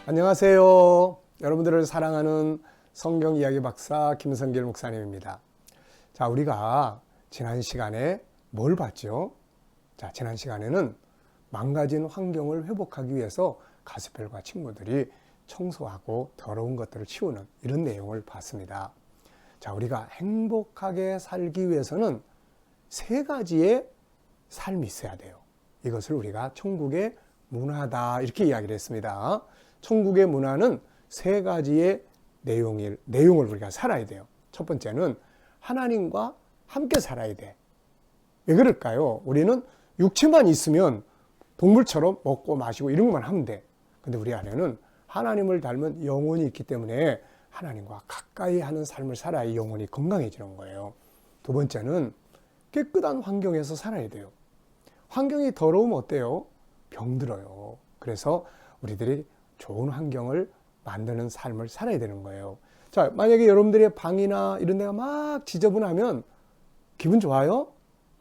안녕하세요. 여러분들을 사랑하는 성경 이야기 박사 김성길 목사님입니다. 자, 우리가 지난 시간에 뭘 봤죠? 자, 지난 시간에는 망가진 환경을 회복하기 위해서 가스펠과 친구들이 청소하고 더러운 것들을 치우는 이런 내용을 봤습니다. 자, 우리가 행복하게 살기 위해서는 세 가지의 삶이 있어야 돼요. 이것을 우리가 천국의 문화다 이렇게 이야기를 했습니다. 천국의 문화는 세 가지의 내용을 우리가 살아야 돼요. 첫 번째는 하나님과 함께 살아야 돼. 왜 그럴까요? 우리는 육체만 있으면 동물처럼 먹고 마시고 이런 것만 하면 돼. 근데 우리 안에는 하나님을 닮은 영혼이 있기 때문에 하나님과 가까이 하는 삶을 살아야 영혼이 건강해지는 거예요. 두 번째는 깨끗한 환경에서 살아야 돼요. 환경이 더러우면 어때요? 병들어요. 그래서 우리들이 좋은 환경을 만드는 삶을 살아야 되는 거예요. 자, 만약에 여러분들의 방이나 이런 데가 막 지저분하면 기분 좋아요?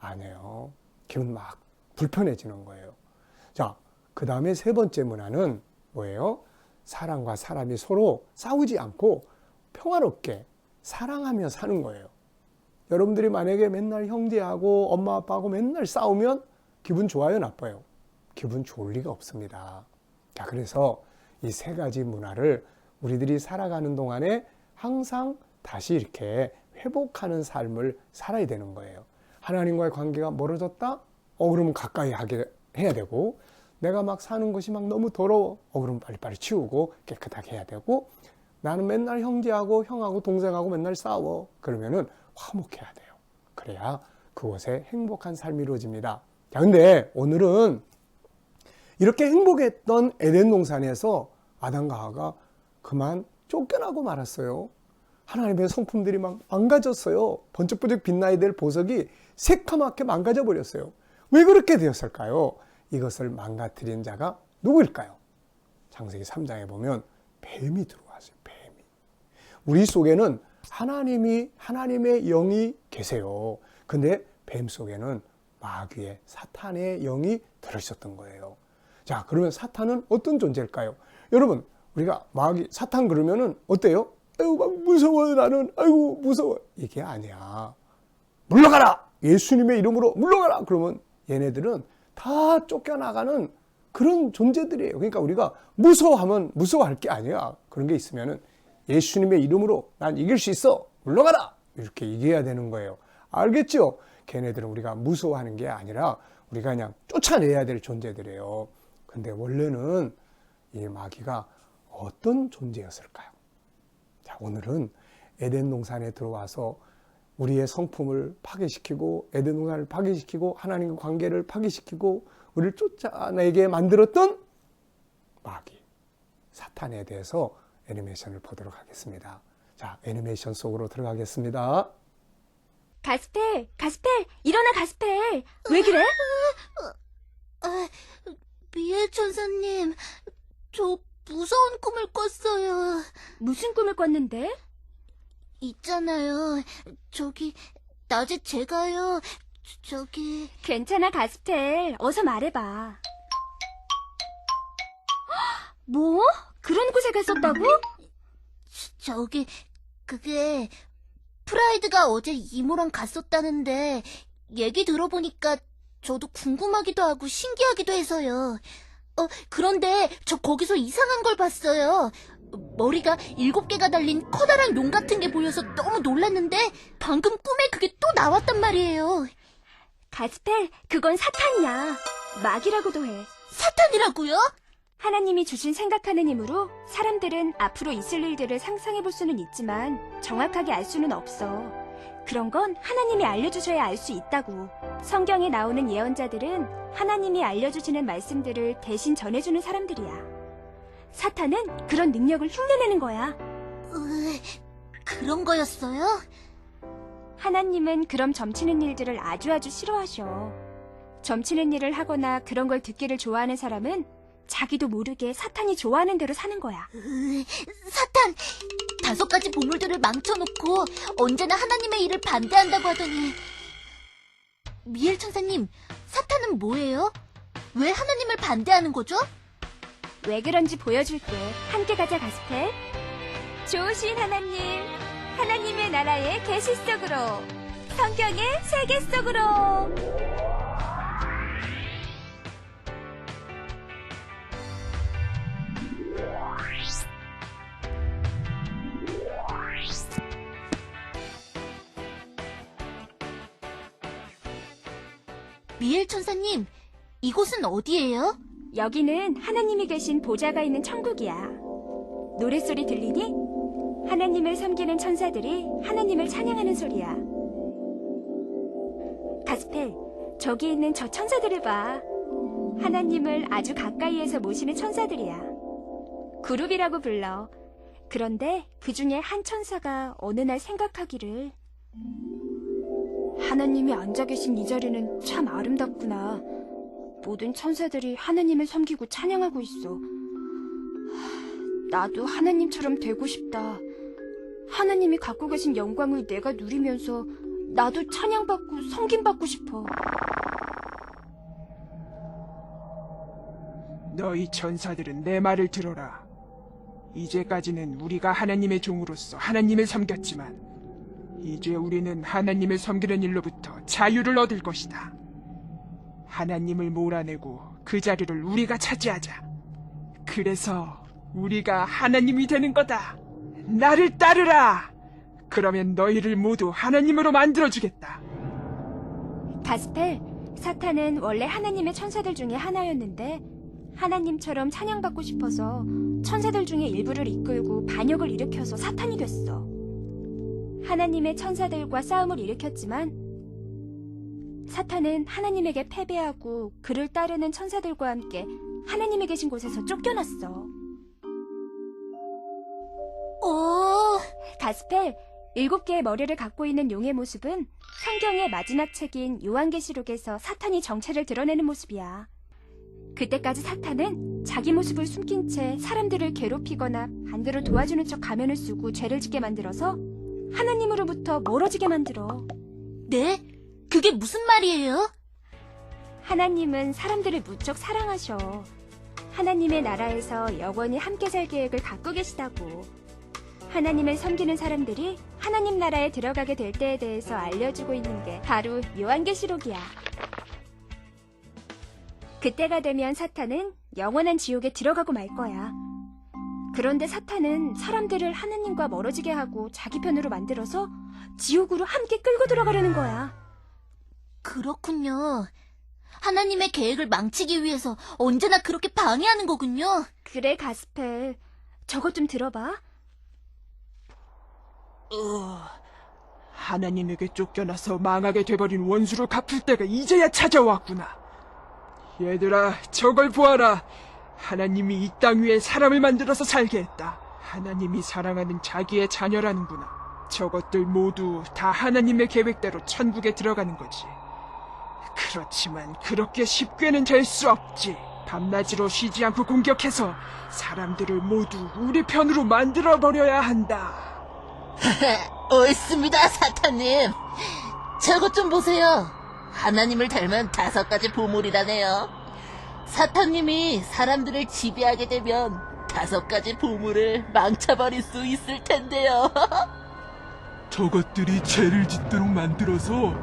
아니에요. 기분 막 불편해지는 거예요. 자, 그 다음에 세 번째 문화는 뭐예요? 사람과 사람이 서로 싸우지 않고 평화롭게 사랑하며 사는 거예요. 여러분들이 만약에 맨날 형제하고 엄마 아빠하고 맨날 싸우면 기분 좋아요? 나빠요? 기분 좋을 리가 없습니다. 자, 그래서 이 세 가지 문화를 우리들이 살아가는 동안에 항상 다시 이렇게 회복하는 삶을 살아야 되는 거예요. 하나님과의 관계가 멀어졌다? 그러면 가까이 해야 되고, 내가 막 사는 것이 막 너무 더러워. 그러면 빨리빨리 치우고 깨끗하게 해야 되고, 나는 맨날 형제하고 형하고 동생하고 맨날 싸워. 그러면은 화목해야 돼요. 그래야 그곳에 행복한 삶이 이루어집니다. 자, 근데 오늘은 이렇게 행복했던 에덴 동산에서 아담과 하와가 그만 쫓겨나고 말았어요. 하나님의 성품들이 막 망가졌어요. 번쩍번쩍 빛나야 될 보석이 새카맣게 망가져 버렸어요. 왜 그렇게 되었을까요? 이것을 망가뜨린 자가 누구일까요? 창세기 3장에 보면 뱀이 들어왔어요. 뱀이. 우리 속에는 하나님의 영이 계세요. 근데 뱀 속에는 마귀의 사탄의 영이 들어있었던 거예요. 자, 그러면 사탄은 어떤 존재일까요? 여러분, 우리가 사탄 그러면은 어때요? 아이고, 막 무서워요, 나는. 아이고, 무서워. 이게 아니야. 물러가라! 예수님의 이름으로 물러가라! 그러면 얘네들은 다 쫓겨나가는 그런 존재들이에요. 그러니까 우리가 무서워하면 무서워할 게 아니야. 그런 게 있으면은 예수님의 이름으로 난 이길 수 있어. 물러가라! 이렇게 얘기해야 되는 거예요. 알겠죠? 걔네들은 우리가 무서워하는 게 아니라 우리가 그냥 쫓아내야 될 존재들이에요. 근데 원래는 이 마귀가 어떤 존재였을까요? 자, 오늘은 에덴 동산에 들어와서 우리의 성품을 파괴시키고 에덴 동산을 파괴시키고 하나님과 관계를 파괴시키고 우리를 쫓아내게 만들었던 마귀, 사탄에 대해서 애니메이션을 보도록 하겠습니다. 자, 애니메이션 속으로 들어가겠습니다. 가스펠, 일어나 가스펠. 왜 그래? 미엘 천사님, 저 무서운 꿈을 꿨어요. 무슨 꿈을 꿨는데? 있잖아요. 낮에 제가요, 괜찮아 가스펠, 어서 말해봐. 뭐? 그런 곳에 갔었다고? 그게, 프라이드가 어제 이모랑 갔었다는데, 얘기 들어보니까 저도 궁금하기도 하고 신기하기도 해서요. 그런데 저 거기서 이상한 걸 봤어요. 머리가 7개가 달린 커다란 용 같은 게 보여서 너무 놀랐는데 방금 꿈에 그게 또 나왔단 말이에요. 가스펠, 그건 사탄이야. 마귀라고도 해. 사탄이라고요? 하나님이 주신 생각하는 힘으로 사람들은 앞으로 있을 일들을 상상해 볼 수는 있지만 정확하게 알 수는 없어. 그런 건 하나님이 알려주셔야 알 수 있다고. 성경에 나오는 예언자들은 하나님이 알려주시는 말씀들을 대신 전해주는 사람들이야. 사탄은 그런 능력을 흉내내는 거야. 그런 거였어요? 하나님은 그럼 점치는 일들을 아주 싫어하셔. 점치는 일을 하거나 그런 걸 듣기를 좋아하는 사람은 자기도 모르게 사탄이 좋아하는 대로 사는 거야. 사탄! 5가지 보물들을 망쳐놓고 언제나 하나님의 일을 반대한다고 하더니. 미엘 천사님, 사탄은 뭐예요? 왜 하나님을 반대하는 거죠? 왜 그런지 보여줄게. 함께 가자, 가스펠. 좋으신 하나님, 하나님의 나라의 계시 속으로, 성경의 세계 속으로. 미엘 천사님, 이곳은 어디예요? 여기는 하나님이 계신 보좌가 있는 천국이야. 노랫소리 들리니? 하나님을 섬기는 천사들이 하나님을 찬양하는 소리야. 가스펠, 저기 있는 저 천사들을 봐. 하나님을 아주 가까이에서 모시는 천사들이야. 그룹이라고 불러. 그런데 그 중에 한 천사가 어느 날 생각하기를, 하나님이 앉아 계신 이 자리는 참 아름답구나. 모든 천사들이 하나님을 섬기고 찬양하고 있어. 나도 하나님처럼 되고 싶다. 하나님이 갖고 계신 영광을 내가 누리면서 나도 찬양받고 섬김받고 싶어. 너희 천사들은 내 말을 들어라. 이제까지는 우리가 하나님의 종으로서 하나님을 섬겼지만 이제 우리는 하나님을 섬기는 일로부터 자유를 얻을 것이다. 하나님을 몰아내고 그 자리를 우리가 차지하자. 그래서 우리가 하나님이 되는 거다. 나를 따르라. 그러면 너희를 모두 하나님으로 만들어주겠다. 가스펠, 사탄은 원래 하나님의 천사들 중에 하나였는데 하나님처럼 찬양받고 싶어서 천사들 중에 일부를 이끌고 반역을 일으켜서 사탄이 됐어. 하나님의 천사들과 싸움을 일으켰지만 사탄은 하나님에게 패배하고 그를 따르는 천사들과 함께 하나님이 계신 곳에서 쫓겨났어. 가스펠, 7개의 머리를 갖고 있는 용의 모습은 성경의 마지막 책인 요한계시록에서 사탄이 정체를 드러내는 모습이야. 그때까지 사탄은 자기 모습을 숨긴 채 사람들을 괴롭히거나 반대로 도와주는 척 가면을 쓰고 죄를 짓게 만들어서 하나님으로부터 멀어지게 만들어. 네? 그게 무슨 말이에요? 하나님은 사람들을 무척 사랑하셔. 하나님의 나라에서 영원히 함께 살 계획을 갖고 계시다고. 하나님을 섬기는 사람들이 하나님 나라에 들어가게 될 때에 대해서 알려주고 있는 게 바로 요한계시록이야. 그때가 되면 사탄은 영원한 지옥에 들어가고 말 거야. 그런데 사탄은 사람들을 하나님과 멀어지게 하고 자기 편으로 만들어서 지옥으로 함께 끌고 들어가려는 거야. 그렇군요. 하나님의 계획을 망치기 위해서 언제나 그렇게 방해하는 거군요. 그래, 가스펠. 저것 좀 들어봐. 하나님에게 쫓겨나서 망하게 돼버린 원수를 갚을 때가 이제야 찾아왔구나. 얘들아, 저걸 보아라. 하나님이 이 땅 위에 사람을 만들어서 살게 했다. 하나님이 사랑하는 자기의 자녀라는구나. 저것들 모두 다 하나님의 계획대로 천국에 들어가는 거지. 그렇지만 그렇게 쉽게는 될 수 없지. 밤낮으로 쉬지 않고 공격해서 사람들을 모두 우리 편으로 만들어버려야 한다. 옳습니다, 사탄님. 저것 좀 보세요. 하나님을 닮은 5가지 보물이라네요. 사탄님이 사람들을 지배하게 되면 5가지 보물을 망쳐버릴 수 있을 텐데요. 저것들이 죄를 짓도록 만들어서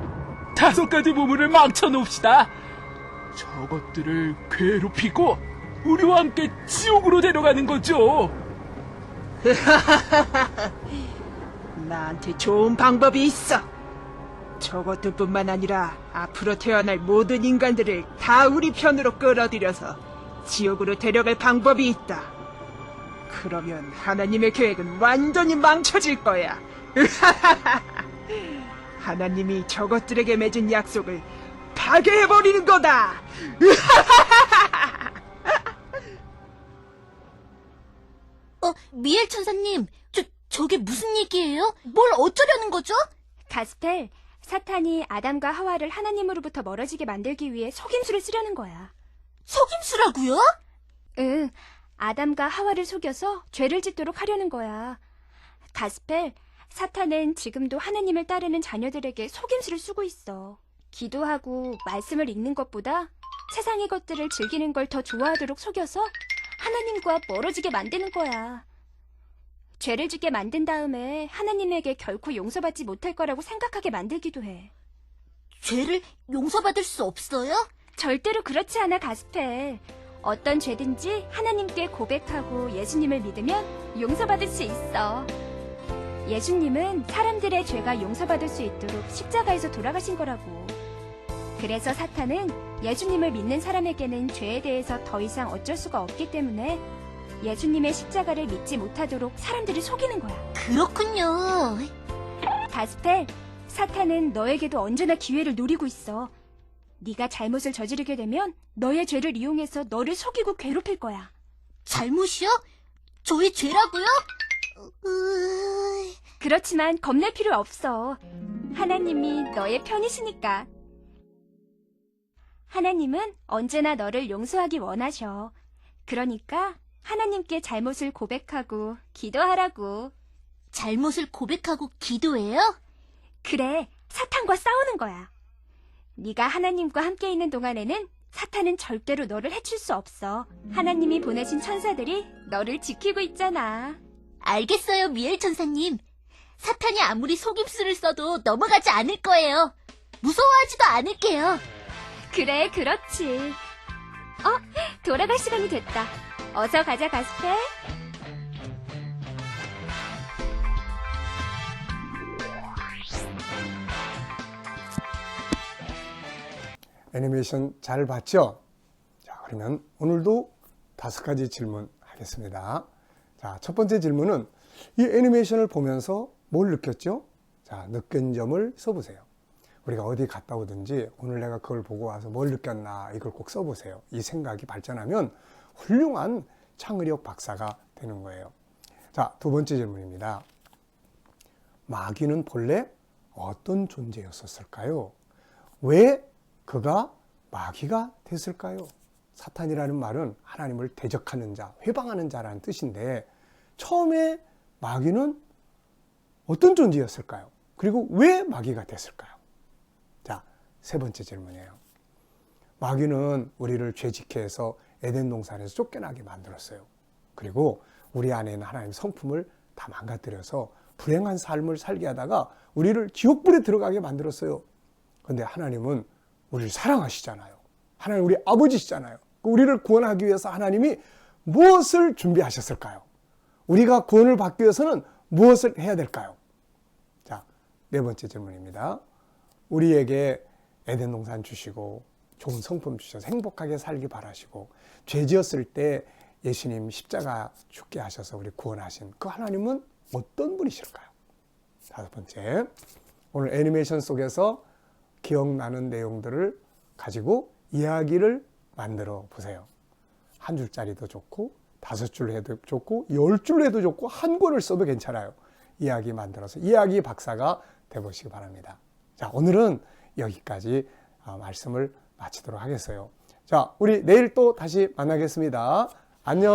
5가지 보물을 망쳐놓읍시다. 저것들을 괴롭히고 우리와 함께 지옥으로 데려가는 거죠. 나한테 좋은 방법이 있어. 저것들뿐만 아니라 앞으로 태어날 모든 인간들을 다 우리 편으로 끌어들여서 지옥으로 데려갈 방법이 있다. 그러면 하나님의 계획은 완전히 망쳐질 거야. 하나님이 저것들에게 맺은 약속을 파괴해버리는 거다. 미엘 천사님, 저게 무슨 얘기예요? 뭘 어쩌려는 거죠? 가스펠, 사탄이 아담과 하와를 하나님으로부터 멀어지게 만들기 위해 속임수를 쓰려는 거야. 속임수라고요? 응, 아담과 하와를 속여서 죄를 짓도록 하려는 거야. 가스펠, 사탄은 지금도 하나님을 따르는 자녀들에게 속임수를 쓰고 있어. 기도하고 말씀을 읽는 것보다 세상의 것들을 즐기는 걸 더 좋아하도록 속여서 하나님과 멀어지게 만드는 거야. 죄를 짓게 만든 다음에 하나님에게 결코 용서받지 못할 거라고 생각하게 만들기도 해. 죄를 용서받을 수 없어요? 절대로 그렇지 않아, 가스펠. 어떤 죄든지 하나님께 고백하고 예수님을 믿으면 용서받을 수 있어. 예수님은 사람들의 죄가 용서받을 수 있도록 십자가에서 돌아가신 거라고. 그래서 사탄은 예수님을 믿는 사람에게는 죄에 대해서 더 이상 어쩔 수가 없기 때문에 예수님의 십자가를 믿지 못하도록 사람들을 속이는 거야. 그렇군요. 가스펠, 사탄은 너에게도 언제나 기회를 노리고 있어. 네가 잘못을 저지르게 되면 너의 죄를 이용해서 너를 속이고 괴롭힐 거야. 잘못이요? 저의 죄라고요? 그렇지만 겁낼 필요 없어. 하나님이 너의 편이시니까. 하나님은 언제나 너를 용서하기 원하셔. 그러니까 하나님께 잘못을 고백하고 기도하라고. 잘못을 고백하고 기도해요? 그래, 사탄과 싸우는 거야. 네가 하나님과 함께 있는 동안에는 사탄은 절대로 너를 해칠 수 없어. 하나님이 보내신 천사들이 너를 지키고 있잖아. 알겠어요, 미엘 천사님. 사탄이 아무리 속임수를 써도 넘어가지 않을 거예요. 무서워하지도 않을게요. 그래, 그렇지. 돌아갈 시간이 됐다. 어서 가자, 가스펠. 애니메이션 잘 봤죠? 자, 그러면 오늘도 5가지 질문 하겠습니다. 자, 첫 번째 질문은 이 애니메이션을 보면서 뭘 느꼈죠? 자, 느낀 점을 써보세요. 우리가 어디 갔다 오든지 오늘 내가 그걸 보고 와서 뭘 느꼈나 이걸 꼭 써보세요. 이 생각이 발전하면 훌륭한 창의력 박사가 되는 거예요. 자, 두 번째 질문입니다. 마귀는 본래 어떤 존재였었을까요? 왜 그가 마귀가 됐을까요? 사탄이라는 말은 하나님을 대적하는 자, 회방하는 자라는 뜻인데 처음에 마귀는 어떤 존재였을까요? 그리고 왜 마귀가 됐을까요? 자, 세 번째 질문이에요. 마귀는 우리를 죄짓게 해서 에덴 동산에서 쫓겨나게 만들었어요. 그리고 우리 안에 있는 하나님의 성품을 다 망가뜨려서 불행한 삶을 살게 하다가 우리를 지옥불에 들어가게 만들었어요. 그런데 하나님은 우리를 사랑하시잖아요. 하나님 우리 아버지시잖아요. 우리를 구원하기 위해서 하나님이 무엇을 준비하셨을까요? 우리가 구원을 받기 위해서는 무엇을 해야 될까요? 자, 네 번째 질문입니다. 우리에게 에덴 동산 주시고 좋은 성품 주셔서 행복하게 살기 바라시고 죄 지었을 때 예수님 십자가 죽게 하셔서 우리 구원하신 그 하나님은 어떤 분이실까요? 다섯 번째, 오늘 애니메이션 속에서 기억나는 내용들을 가지고 이야기를 만들어 보세요. 한 줄짜리도 좋고 5줄 해도 좋고 10줄 해도 좋고 한 권을 써도 괜찮아요. 이야기 만들어서 이야기 박사가 되보시기 바랍니다. 자, 오늘은 여기까지 말씀을 마치도록 하겠어요. 자, 우리 내일 또 다시 만나겠습니다. 안녕.